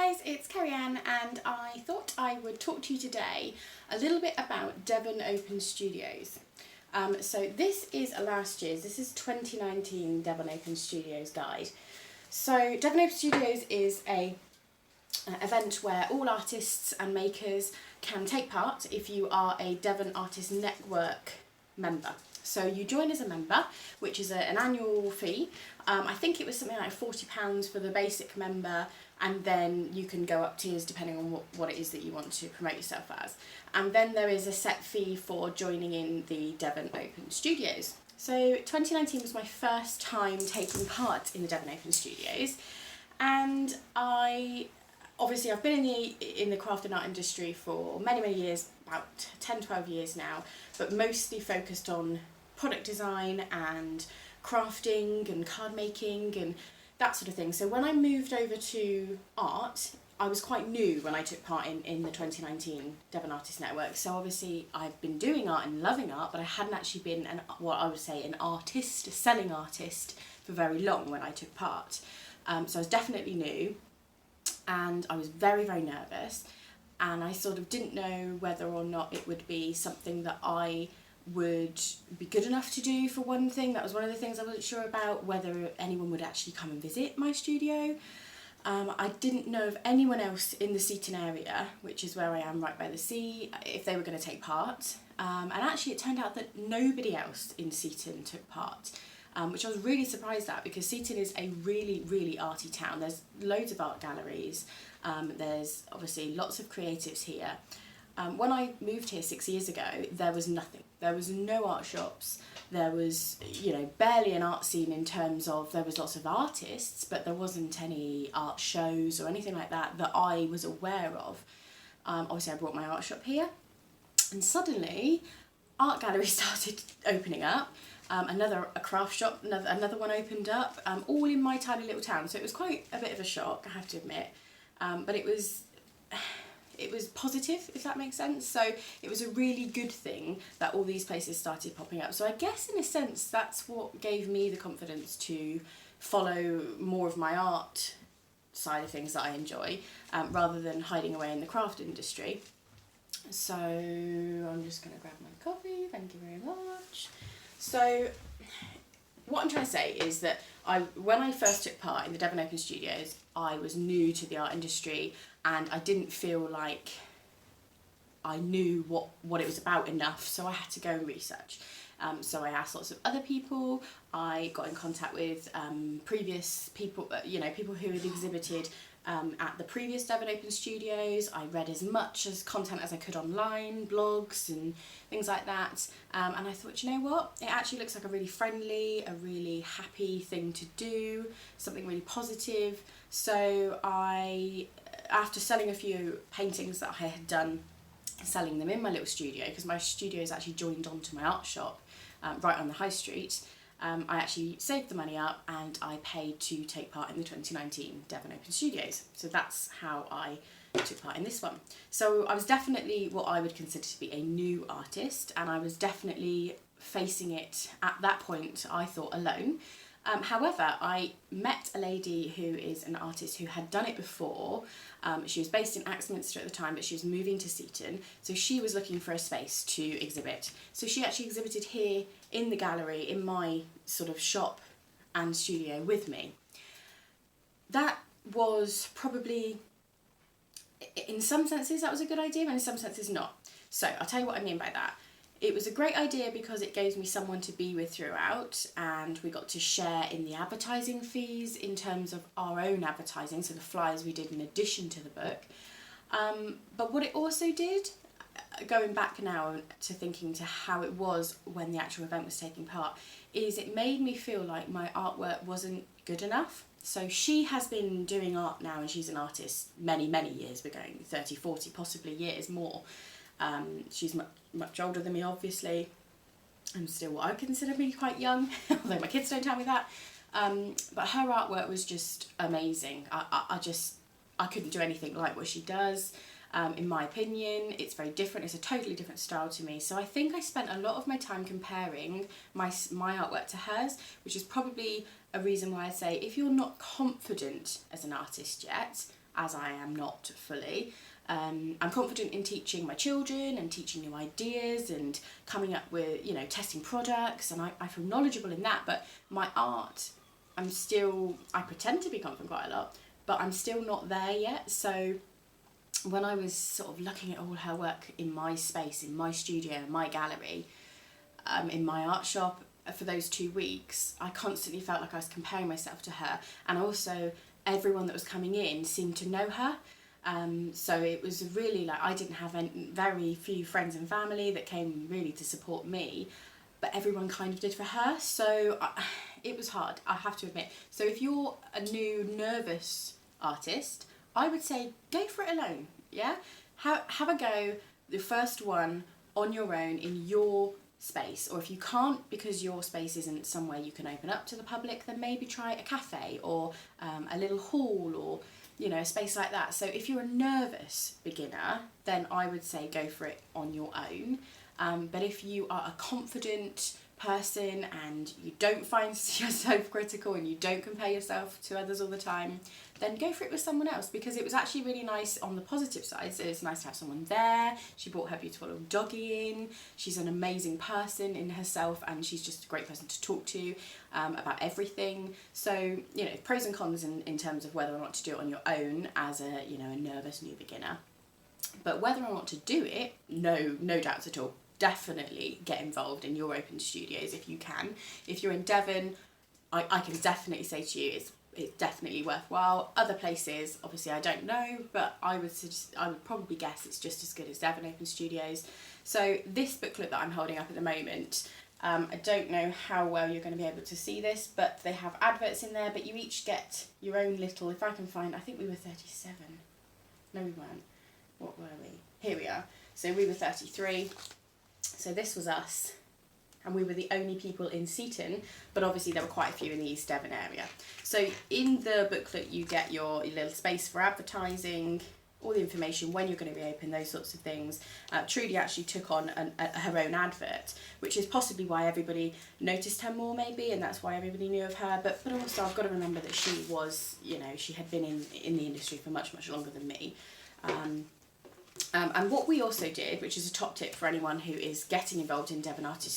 guys, it's Kerri-Ann and I thought I would talk to you today a little bit about Devon Open Studios. So this is last year's, this is 2019 Devon Open Studios guide. So Devon Open Studios is a event where all artists and makers can take part if you are a Devon Artist Network member. So you join as a member, which is an annual fee. I think it was something like £40 for the basic member, and then you can go up tiers depending on what it is that you want to promote yourself as. And then there is a set fee for joining in the Devon Open Studios. So 2019 was my first time taking part in the Devon Open Studios, and obviously I've been in the craft and art industry for many years, about 10-12 years now, but mostly focused on product design and crafting and card making and that sort of thing. So when I moved over to art, I was quite new when I took part in the 2019 Devon Artist Network. So obviously I've been doing art and loving art, but I hadn't actually been what I would say an artist, a selling artist, for very long when I took part. So I was definitely new, and I was very nervous, and I sort of didn't know whether or not it would be something that I would be good enough to do. For one thing, that was one of the things I wasn't sure about, whether anyone would actually come and visit my studio. I didn't know of anyone else in the Seaton area, which is where I am, right by the sea, if they were going to take part. And actually it turned out that nobody else in Seaton took part, which I was really surprised at, because Seaton is a really arty town. There's loads of art galleries, there's obviously lots of creatives here. When I moved here 6 years ago, there was nothing. There was no art shops. There was, barely an art scene in terms of, there was lots of artists, but there wasn't any art shows or anything like that that I was aware of. Obviously I brought my art shop here, and suddenly art galleries started opening up. A craft shop, another one opened up, all in my tiny little town. So it was quite a bit of a shock, I have to admit, but it was positive, if that makes sense. So it was a really good thing that all these places started popping up. So I guess in a sense that's what gave me the confidence to follow more of my art side of things that I enjoy, rather than hiding away in the craft industry. So I'm just going to grab my coffee, thank you very much. So what I'm trying to say is that when I first took part in the Devon Open Studios, I was new to the art industry, and I didn't feel like I knew what it was about enough, so I had to go and research. So I asked lots of other people, I got in contact with previous people, people who had exhibited at the previous Devon Open Studios. I read as much content as I could online, blogs and things like that, and I thought, you know what, it actually looks like a really friendly, a really happy thing to do, something really positive. So after selling a few paintings that I had done, selling them in my little studio, because my studio is actually joined onto my art shop right on the high street, I actually saved the money up and I paid to take part in the 2019 Devon Open Studios. So that's how I took part in this one. So I was definitely what I would consider to be a new artist, and I was definitely facing it at that point, I thought, alone. However, I met a lady who is an artist who had done it before. She was based in Axminster at the time, but she was moving to Seaton, so she was looking for a space to exhibit. So she actually exhibited here in the gallery, in my sort of shop and studio with me. That was probably, in some senses, that was a good idea, and in some senses not. So I'll tell you what I mean by that. It was a great idea because it gave me someone to be with throughout, and we got to share in the advertising fees in terms of our own advertising, so the flyers we did in addition to the book. But what it also did, going back now to thinking to how it was when the actual event was taking part, is it made me feel like my artwork wasn't good enough. So she has been doing art now, and she's an artist many years, we're going 30, 40, possibly years more. She's much older than me, obviously. I'm still what I consider to be quite young, although my kids don't tell me that. But her artwork was just amazing. I couldn't do anything like what she does. In my opinion, it's very different. It's a totally different style to me. So I think I spent a lot of my time comparing my artwork to hers, which is probably a reason why I say if you're not confident as an artist yet, as I am not fully. I'm confident in teaching my children and teaching new ideas and coming up with, you know, testing products, and I feel knowledgeable in that. But my art, I pretend to be confident quite a lot, but I'm still not there yet. So when I was sort of looking at all her work in my space, in my studio, in my gallery, in my art shop for those 2 weeks, I constantly felt like I was comparing myself to her, and also everyone that was coming in seemed to know her. So it was really like, I didn't have very few friends and family that came really to support me, but everyone kind of did for her. So it was hard, I have to admit. So if you're a new nervous artist, I would say go for it alone. Yeah, have a go, the first one on your own in your space. Or if you can't, because your space isn't somewhere you can open up to the public, then maybe try a cafe or a little hall, or, you know, a space like that. So if you're a nervous beginner, then I would say go for it on your own. But if you are a confident person and you don't find yourself critical and you don't compare yourself to others all the time, then go for it with someone else, because it was actually really nice on the positive side. So it's nice to have someone there. She brought her beautiful little doggy in. She's an amazing person in herself, and she's just a great person to talk to about everything. So, you know, pros and cons in terms of whether or not to do it on your own as a, you know, a nervous new beginner. But whether or not to do it, no doubts at all. Definitely get involved in your open studios if you can. If you're in Devon, I can definitely say to you, it's definitely worthwhile. Other places, obviously I don't know, but I would probably guess it's just as good as Devon Open Studios. So this booklet that I'm holding up at the moment, I don't know how well you're going to be able to see this, but they have adverts in there, but you each get your own little, if I can find, I think we were 37. No, we weren't. What were we? Here we are. So we were 33. So this was us, and we were the only people in Seaton, but obviously there were quite a few in the East Devon area. So in the booklet you get your little space for advertising, all the information, when you're going to be open, those sorts of things. Trudy actually took on her own advert, which is possibly why everybody noticed her more maybe, and that's why everybody knew of her. But also I've got to remember that she was, you know, she had been in the industry for much longer than me. And what we also did, which is a top tip for anyone who is getting involved in Devon Open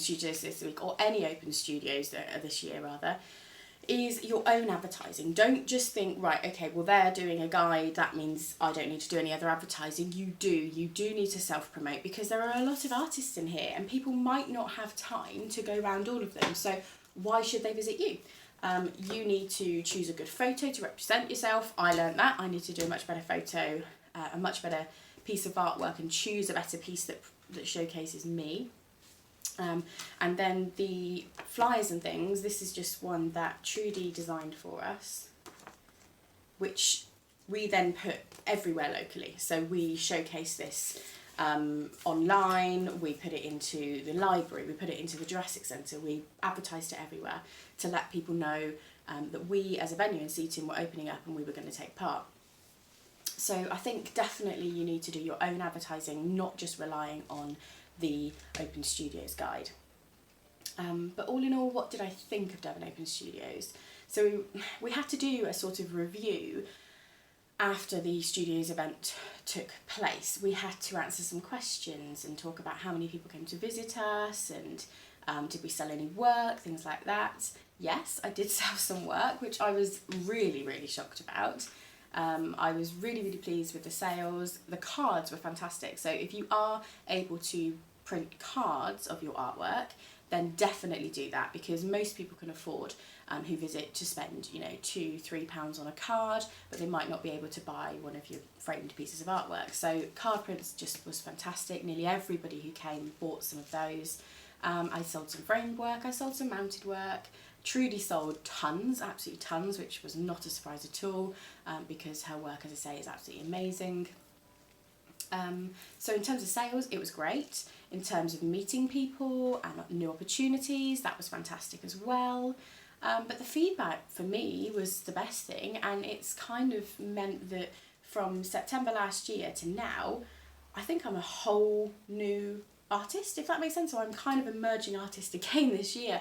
Studios this week, or any open studios this year rather, is your own advertising. Don't just think, right, okay, well they're doing a guide, that means I don't need to do any other advertising. You do need to self-promote, because there are a lot of artists in here and people might not have time to go around all of them. So why should they visit you? You need to choose a good photo to represent yourself. I learned that. I need to do a much better photo, a much better piece of artwork, and choose a better piece that showcases me. And then the flyers and things, this is just one that Trudy designed for us, which we then put everywhere locally. So we showcase this online, we put it into the library, we put it into the Jurassic Centre, we advertised it everywhere to let people know that we as a venue in Seaton were opening up and we were going to take part. So I think definitely you need to do your own advertising, not just relying on the Open Studios guide. But all in all, what did I think of Devon Open Studios? So we had to do a sort of review after the studios event took place. We had to answer some questions and talk about how many people came to visit us, and did we sell any work, things like that. Yes, I did sell some work, which I was really shocked about. I was really pleased with the sales. The cards were fantastic. So if you are able to print cards of your artwork, then definitely do that, because most people can afford, who visit, to spend, you know, £2-3 on a card, but they might not be able to buy one of your framed pieces of artwork. So card prints just was fantastic. Nearly everybody who came bought some of those. I sold some framed work, I sold some mounted work. Trudy sold tons, absolutely tons, which was not a surprise at all, because her work, as I say, is absolutely amazing. So in terms of sales, it was great. In terms of meeting people and new opportunities, that was fantastic as well. But the feedback for me was the best thing, and it's kind of meant that from September last year to now, I think I'm a whole new artist, if that makes sense. So I'm kind of emerging artist again this year,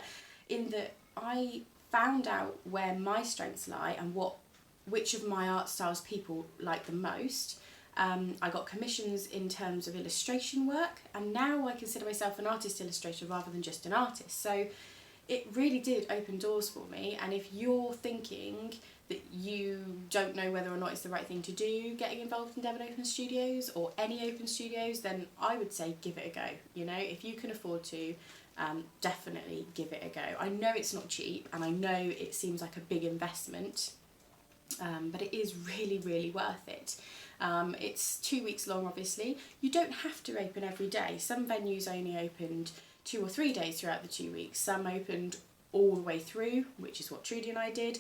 in that I found out where my strengths lie and what which of my art styles people like the most. I got commissions in terms of illustration work, and now I consider myself an artist illustrator rather than just an artist. So it really did open doors for me, and if you're thinking that you don't know whether or not it's the right thing to do getting involved in Devon Open Studios or any open studios, then I would say give it a go. You know, if you can afford to, definitely give it a go. I know it's not cheap, and I know it seems like a big investment, but it is really, really worth it. It's 2 weeks long, obviously. You don't have to open every day. Some venues only opened 2 or 3 days throughout the 2 weeks. Some opened all the way through, which is what Trudy and I did.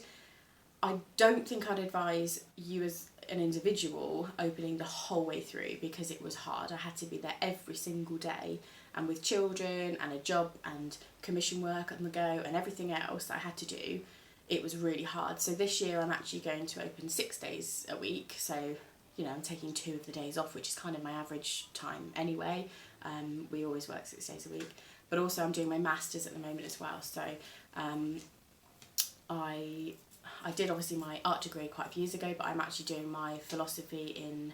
I don't think I'd advise you as an individual opening the whole way through, because it was hard. I had to be there every single day, and with children and a job and commission work on the go and everything else that I had to do, it was really hard. So this year I'm actually going to open 6 days a week. So, you know, I'm taking 2 of the days off, which is kind of my average time anyway. We always work 6 days a week. But also I'm doing my masters at the moment as well. So I did obviously my art degree quite a few years ago, but I'm actually doing my philosophy in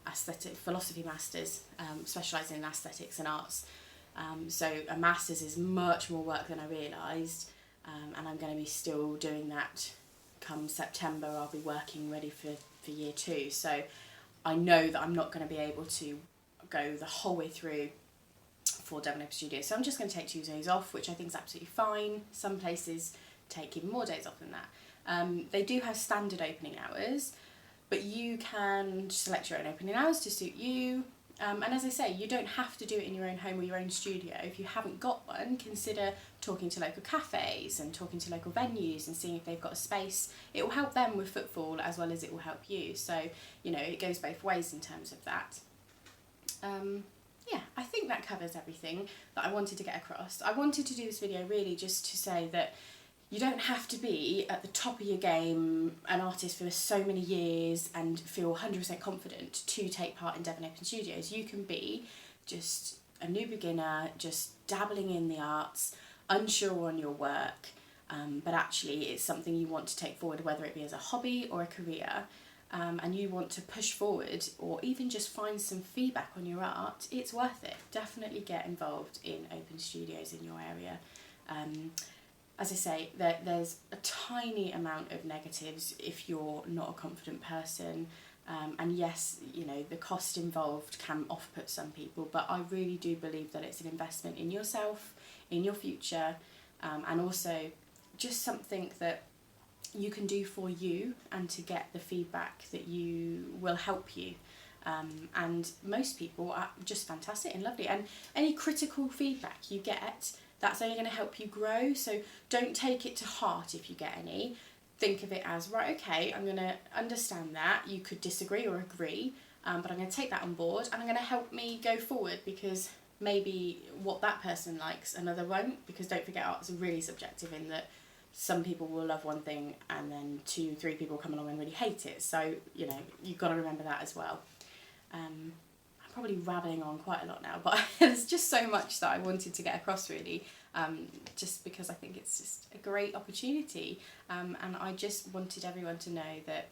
aesthetic philosophy masters, specialising in aesthetics and arts. So a masters is much more work than I realised, and I'm going to be still doing that come September. I'll be working ready for year 2. So I know that I'm not going to be able to go the whole way through for Devon Open Studios. So I'm just going to take 2 days off, which I think is absolutely fine. Some places take even more days off than that. They do have standard opening hours, but you can select your own opening hours to suit you. And as I say, you don't have to do it in your own home or your own studio. If you haven't got one, consider talking to local cafes and talking to local venues and seeing if they've got a space. It will help them with footfall as well as it will help you. So, you know, it goes both ways in terms of that. Yeah, I think that covers everything that I wanted to get across. I wanted to do this video really just to say that you don't have to be at the top of your game, an artist for so many years, and feel 100% confident to take part in Devon Open Studios. You can be just a new beginner, just dabbling in the arts, unsure on your work, but actually it's something you want to take forward, whether it be as a hobby or a career, and you want to push forward or even just find some feedback on your art. It's worth it. Definitely get involved in open studios in your area. As I say, there's a tiny amount of negatives if you're not a confident person. And yes, you know, the cost involved can off-put some people, but I really do believe that it's an investment in yourself, in your future, and also just something that you can do for you and to get the feedback that you will help you. And most people are just fantastic and lovely. And any critical feedback you get, that's only going to help you grow. So don't take it to heart if you get any. Think of it as, right, okay, I'm going to understand that. You could disagree or agree, but I'm going to take that on board and I'm going to help me go forward, because maybe what that person likes, another won't. Because don't forget, art's really subjective in that some people will love one thing and then 2-3 people come along and really hate it. So, you know, you've got to remember that as well. I'm probably rabbiting on quite a lot now, but there's just so much that I wanted to get across really, just because I think it's just a great opportunity, and I just wanted everyone to know that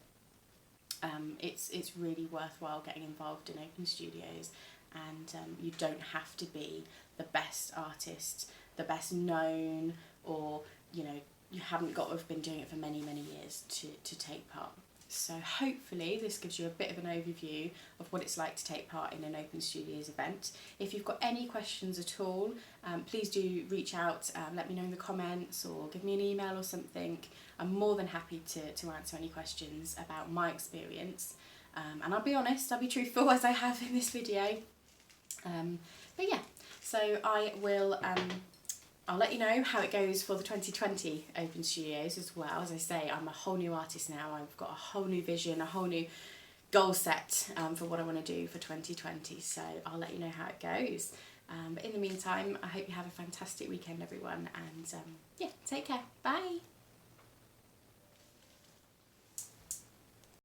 it's really worthwhile getting involved in open studios, and you don't have to be the best artist, the best known, or, you know, you haven't got to have been doing it for many years to take part. So hopefully this gives you a bit of an overview of what it's like to take part in an Open Studios event. If you've got any questions at all, please do reach out, let me know in the comments or give me an email or something. I'm more than happy to answer any questions about my experience. And I'll be honest, I'll be truthful as I have in this video. But yeah, so I will... I'll let you know how it goes for the 2020 Open Studios as well. As I say, I'm a whole new artist now. I've got a whole new vision, a whole new goal set for what I want to do for 2020. So I'll let you know how it goes. But in the meantime, I hope you have a fantastic weekend, everyone. And yeah, take care. Bye.